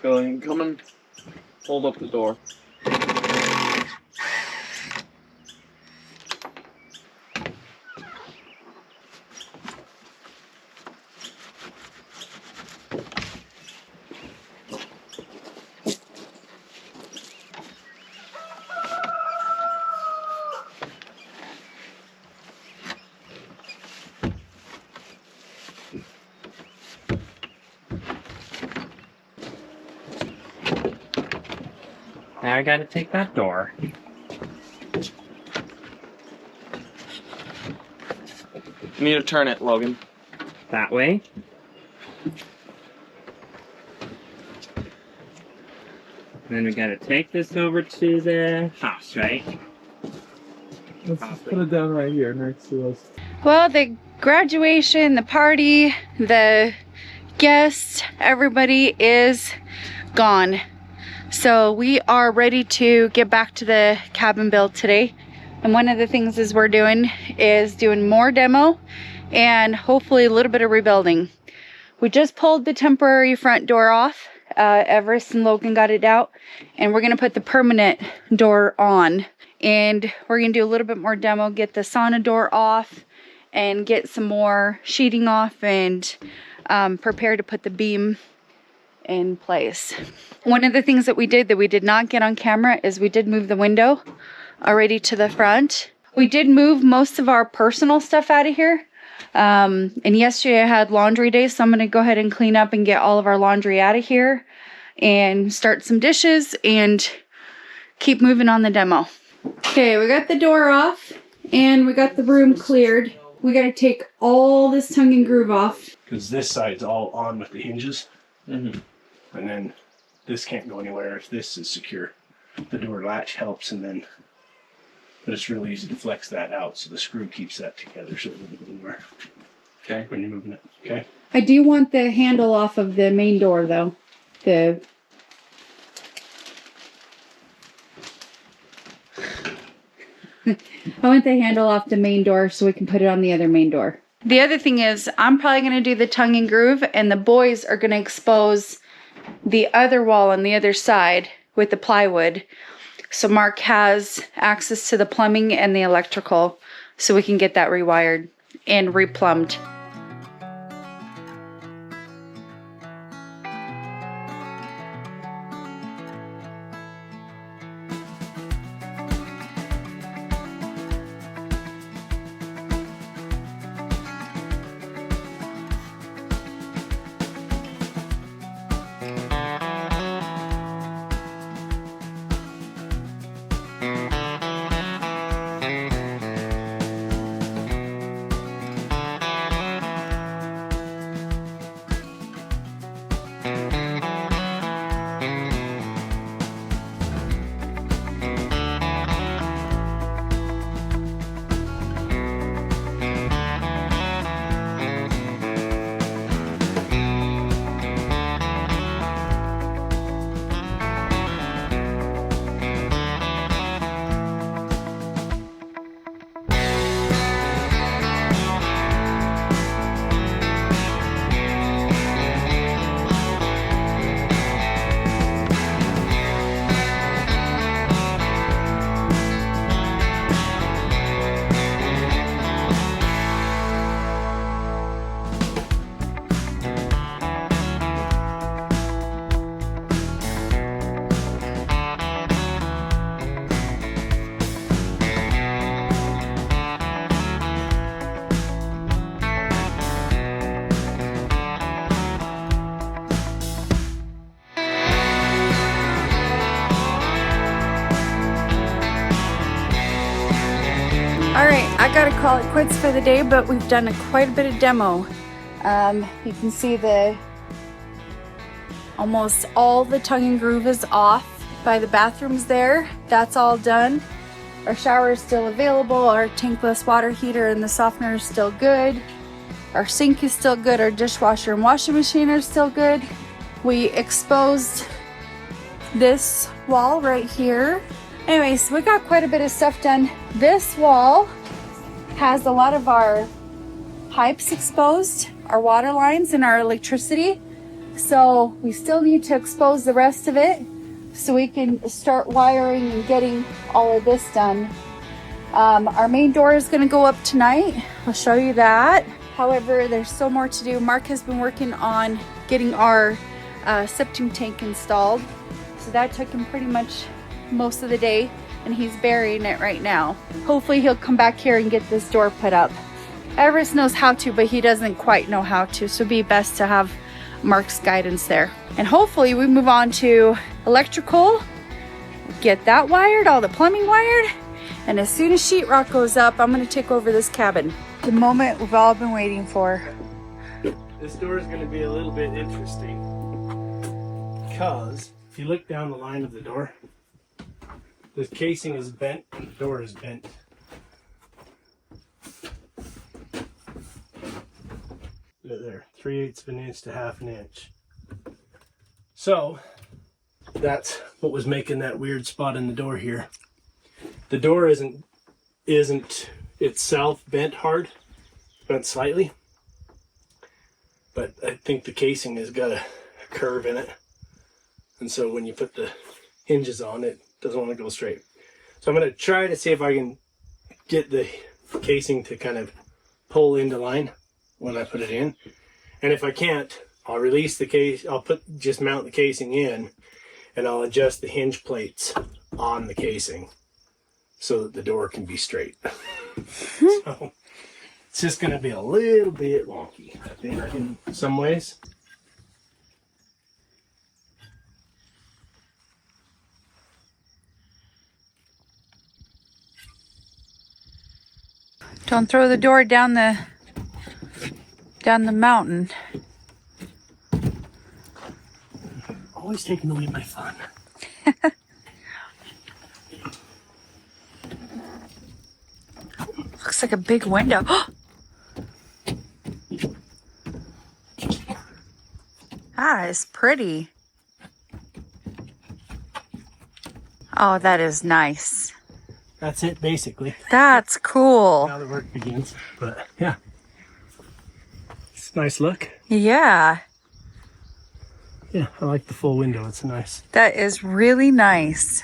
Going, coming. Hold up the door. Now I gotta take that door. You need to turn it, Logan. That way. And then we gotta take this over to the house, right? Let's just put it down right here next to us. Well, the graduation, the party, the guests, everybody is gone. So we are ready to get back to the cabin build today. And one of the things is we're doing is doing more demo and hopefully a little bit of rebuilding. We just pulled the temporary front door off. Everest and Logan got it out, and we're gonna put the permanent door on. And we're gonna do a little bit more demo, get the sauna door off and get some more sheeting off and prepare to put the beam in place. One of the things that we did not get on camera is we did move the window already to the front. We did move most of our personal stuff out of here. And yesterday I had laundry day, so I'm gonna go ahead and clean up and get all of our laundry out of here and start some dishes and keep moving on the demo. Okay, we got the door off and we got the room cleared. We gotta take all this tongue and groove off. Because this side's all on with the hinges. Mm-hmm. And then this can't go anywhere if this is secure. The door latch helps, and then, but it's really easy to flex that out so the screw keeps that together so it doesn't go anywhere. Okay. When you're moving it, okay? I do want the handle off of the main door though. I want the handle off the main door so we can put it on the other main door. The other thing is I'm probably going to do the tongue and groove, and the boys are going to expose the other wall on the other side with the plywood. So Mark has access to the plumbing and the electrical so we can get that rewired and replumbed. Alright, I gotta call it quits for the day, but we've done quite a bit of demo. You can see the Almost all the tongue and groove is off by the bathrooms there. That's all done. Our shower is still available. Our tankless water heater and the softener is still good. Our sink is still good. Our dishwasher and washing machine are still good. We exposed this wall right here. Anyways, we got quite a bit of stuff done. This wall has a lot of our pipes exposed, our water lines and our electricity. So we still need to expose the rest of it so we can start wiring and getting all of this done. Our main door is going to go up tonight. I'll show you that. However, there's still more to do. Mark has been working on getting our septic tank installed. So that took him pretty much most of the day, and he's burying it right now. Hopefully he'll come back here and get this door put up. Everest knows how to, but he doesn't quite know how to. So it'd be best to have Mark's guidance there. And hopefully we move on to electrical, get that wired, all the plumbing wired, and as soon as sheetrock goes up, I'm gonna take over this cabin. The moment we've all been waiting for. This door is going to be a little bit interesting because if you look down the line of the door, the casing is bent and the door is bent. There, 3/8 of an inch to 1/2 an inch. So that's what was making that weird spot in the door here. The door isn't itself bent hard, bent slightly, but I think the casing has got a curve in it, and so when you put the hinges on, it doesn't want to go straight. So I'm going to try to see if I can get the casing to kind of pull into line when I put it in, and if I can't, I'll release the case. I'll just mount the casing in, and I'll adjust the hinge plates on the casing so that the door can be straight. So it's just going to be a little bit wonky, I think, in some ways. Don't throw the door down the mountain. Always taking away my fun. Looks like a big window. That is pretty. Oh, that is nice. That's it, basically. That's cool. Now the work begins. But yeah, it's a nice look. Yeah, Yeah, I like the full window. It's nice. that is really nice.